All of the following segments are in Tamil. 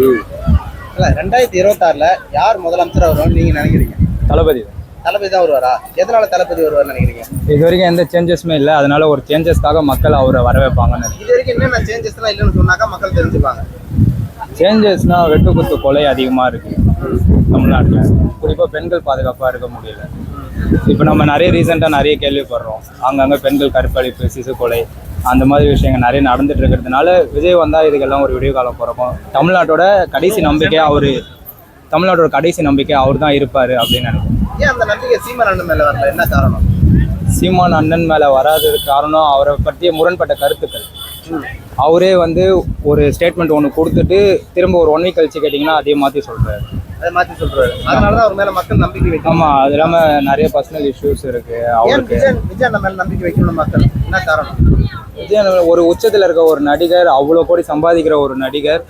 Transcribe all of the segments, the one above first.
இல்ல 2026ல யார் முதலமைச்சர் வருவான்னு நீங்க நினைக்கிறீங்க? தளபதி தான் வருவாரா? எதனால தளபதி வருவார்னு நினைக்கிறீங்க? இது வரைக்கும் எந்த சேஞ்சஸுமே இல்லை, அதனால ஒரு சேஞ்சஸ்க்காக மக்கள் அவரை வர வைப்பாங்கன்னு. இது வரைக்கும் என்னென்ன சேஞ்சஸ் எல்லாம் இல்லைன்னு சொன்னாக்கா மக்கள் தெரிஞ்சுப்பாங்க. சேஞ்சஸ்னா வெட்டுக்குத்து கொலை அதிகமாக இருக்கு தமிழ்நாட்டில். குறிப்பாக பெண்கள் பாதுகாப்பாக இருக்க முடியல. இப்போ நம்ம நிறைய ரீசெண்டாக நிறைய கேள்விப்படுறோம், அங்கங்கே பெண்கள் கற்பழிப்பு, சிசு கொலை, அந்த மாதிரி விஷயங்கள் நிறைய நடந்துட்டு இருக்கிறதுனால விஜய் வந்தால் இதுக்கெல்லாம் ஒரு விடிவு காலம் பிறக்கும். தமிழ்நாட்டோட கடைசி நம்பிக்கை அவர் தான் இருப்பார் அப்படின்னு நினைக்கிறேன். ஏன் அந்த நம்பிக்கை சீமான் அண்ணன் மேல வரல? என்ன காரணம்? சீமான் அண்ணன் மேலே வராததுக்கு காரணம் அவரை பற்றிய முரண்பட்ட கருத்துக்கள். அவரே வந்து ஒரு ஸ்டேட்மெண்ட் ஒன்று கொடுத்துட்டு திரும்ப ஒரு 1 வீக் கழிச்சு கேட்டிங்கன்னா அதே மாற்றி சொல்கிறாரு. அதனாலதான் அவர் மேல மக்கள் நம்பிக்கை வைக்கணும். ஆமாம், அது இல்லாமல் நிறைய பர்சனல் இஷ்யூஸ் இருக்கு அவருக்கு. விஜய் அண்ணன் மேல நம்பிக்கை வைக்கணும் மக்கள். என்ன காரணம்? விஜய் அண்ணன் ஒரு உச்சத்தில் இருக்க ஒரு நடிகர், அவ்வளோ கோடி சம்பாதிக்கிற ஒரு நடிகர்,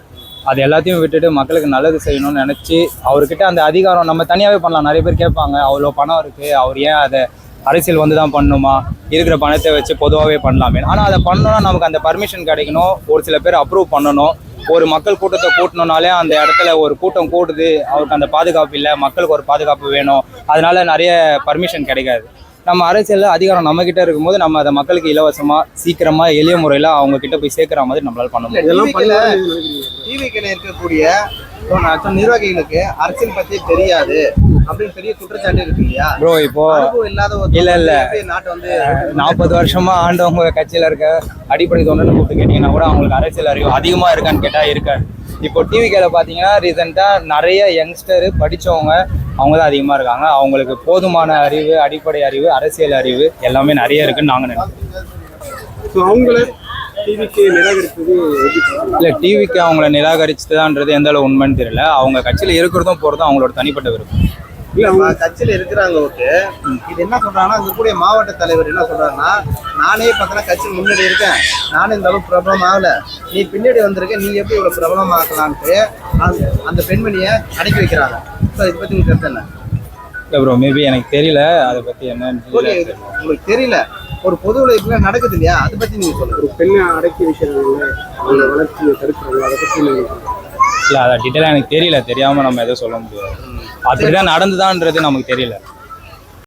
அது எல்லாத்தையும் விட்டுட்டு மக்களுக்கு நல்லது செய்யணும்னு நினச்சி அவர்கிட்ட அந்த அதிகாரம் நம்ம தனியாகவே பண்ணலாம். நிறைய பேர் கேட்பாங்க, அவ்வளோ பணம் இருக்குது, அவர் ஏன் அதை அரசியல் வந்து தான் பண்ணணுமா, இருக்கிற பணத்தை வச்சு பொதுவாகவே பண்ணலாமே. ஆனால் அதை பண்ணணும்னா நமக்கு அந்த பர்மிஷன் கிடைக்கணும், ஒரு சில பேர் அப்ரூவ் பண்ணணும். ஒரு மக்கள் கூட்டத்தை கூட்டணும்னாலே அந்த இடத்துல ஒரு கூட்டம் கூடுது, அவருக்கு அந்த பாதுகாப்பு இல்லை, மக்களுக்கு ஒரு பாதுகாப்பு வேணும், அதனால நிறைய பர்மிஷன் கிடைக்காது. நம்ம அரசியலில் அதிகாரம் நம்மக்கிட்ட இருக்கும்போது நம்ம அதை மக்களுக்கு இலவசமாக சீக்கிரமாக எளிய முறையில் அவங்க கிட்ட போய் சேர்க்குற மாதிரி நம்மளால் பண்ண முடியும். டிவிக்கில் இருக்கக்கூடிய நிர்வாகிகளுக்கு அரசியல் பற்றி தெரியாது அப்படின்னு பெரிய குற்றச்சாட்டு இருக்கு இல்லையா ப்ரோ? இப்போ இல்லை நாட்டை வந்து 40 வருஷமா ஆண்டவங்க கட்சியில் இருக்க அடிப்படை தொண்டன்னு கூப்பிட்டு கேட்டிங்கன்னா கூட அவங்களுக்கு அரசியல் அறிவு அதிகமாக இருக்கான்னு கேட்டால் இருக்காது. இப்போ டிவிக்கில் பார்த்தீங்கன்னா ரீசெண்டாக நிறைய யங்ஸ்டரு படித்தவங்க அவங்க தான் அதிகமாக இருக்காங்க. அவங்களுக்கு போதுமான அறிவு, அடிப்படை அறிவு, அரசியல் அறிவு எல்லாமே நிறைய இருக்குன்னு நாங்கள் நினைக்கிறோம். இல்லை, டிவிக்கு அவங்கள நிராகரிச்சுதான்றது எந்த அளவு உண்மைன்னு தெரியல. அவங்க கட்சியில் இருக்கிறதும் போகிறதும் அவங்களோட தனிப்பட்ட விருப்பம். இல்ல கட்சியில இருக்கிறாங்க. ஓகே, இது என்ன சொல்றாங்கன்னா அங்க கூடிய மாவட்ட தலைவர் என்ன சொல்றாருன்னா, நானே பார்த்தா கட்சி முன்னாடி இருக்கேன், நானே இந்த அளவுக்கு பிரபலம் ஆகல, நீ பின்னாடி வந்திருக்க, நீ எப்படி இவ்வளவு பிரபலம் ஆக்கலான்ட்டு அந்த பெண்மணியை அடக்கி வைக்கிறாங்க. இதை பத்தி நீங்க கருத்து என்ன? இல்லை ப்ரோ, மேபி எனக்கு தெரியல அதை பத்தி என்னன்னு. உங்களுக்கு தெரியல, ஒரு பொது உழைப்புல நடக்குது இல்லையா, அதை பத்தி நீங்க சொல்லுங்க. ஒரு பெண்ணை அடக்கி வைக்கிறாங்க, அவங்க வளர்ச்சியை தடுக்கிறாங்க, அதை பத்தி இல்லை, அதை டீட்டெயிலாக எனக்கு தெரியல. தெரியாம நம்ம எதுவும் சொல்ல முடியாது. அப்படிதான் நடந்துதான்ன்றது நமக்கு தெரியல.